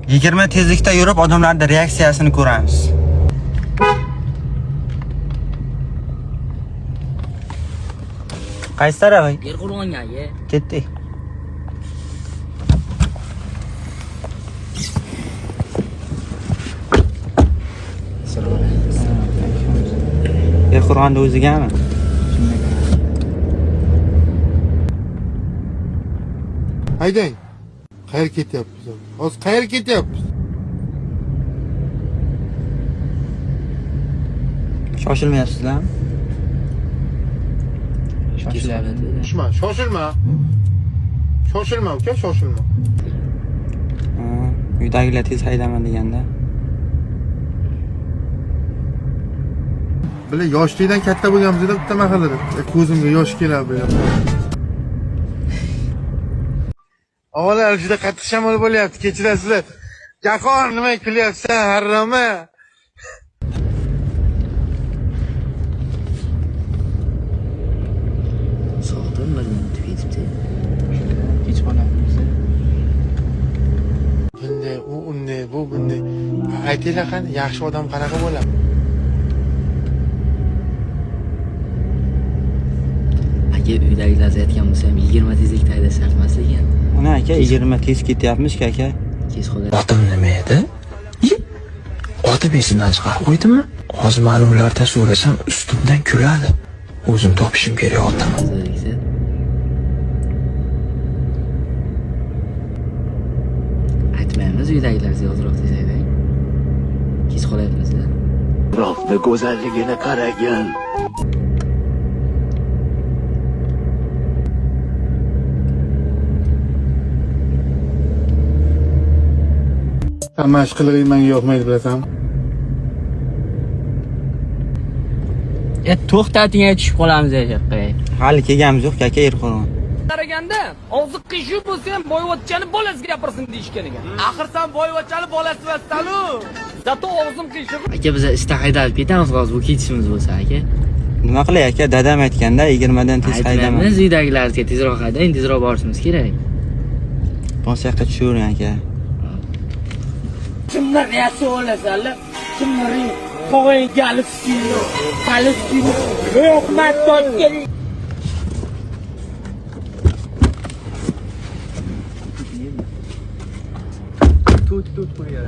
20 tezlikda yurib odamlarning reaksiyasini ko'ramiz. Qaysi taraf? Yerqo'rg'onga aka. Ketdik. Yerqo'rg'onda o'zigami? Haydang. Qayerga ketyapmiz? Hozir qayerga ketyapmiz? Shoshilmayapsizlarmi? Shoshilma. Shoshilma uka, shoshilma. Uydagilar tez haydaman deganda. Bila yoshlikdan katta bo'lganimizda bitta mahallada ko'zimga yosh keladi. Avvallar juda qattiq shamol bo'lyapti, kechirasizlar. Jahon nima kulyapsan, harroma? Soatdan bir minut ketibdi. Kech qolyapmiz. Bunday, u unday, bu bunday. Aytinglar qani, yaxshi odam qanaqa bo'ladi? Aka uydagilar aytgan bo'lsa ham 20 tezlikda haydash shart emas ekan. Mana aka 20 tez ketyapmiz aka. Kech qoladi. Otim nima edi? Otib esimdan chiqarib qo'ydimmi? Hozir ma'lumlardan so'rasam ustimdan kuladi. O'zim topishim kerak otim. Aytmaymiz uydagilar ziyodroq tezaydi. Kech qolyapmiz. Rohni go'zalligini qaragin. Mashq qilgan menga yoqmaydi bilasan. To'xtating, tushib qolamiz aka. Hali kelganimiz yo'q aka Yerqo'rg'on. qaraganda og'zi qiyshiq bo'lsa ham boyvachchani bolasiga gapirsin deyishgan ekan. Axir sen boyvachchani bolasi emassan-ku. Zato og'zim qiyshiq. Aka biz ishda haydalib ketamiz hozir bu ketishimiz bo'lsa aka. Nima qilay aka? Dadam aytganda 20 dan tez haydaman. Biz uydagilarga tezroq haydang, tezroq borishimiz kerak. Bonsiyoqqa tushavering aka. Kimlar reaksiya olasanlar? Kimlaring qo'ying galistino, palestino, yo'qmat totgan. Tut qo'yar.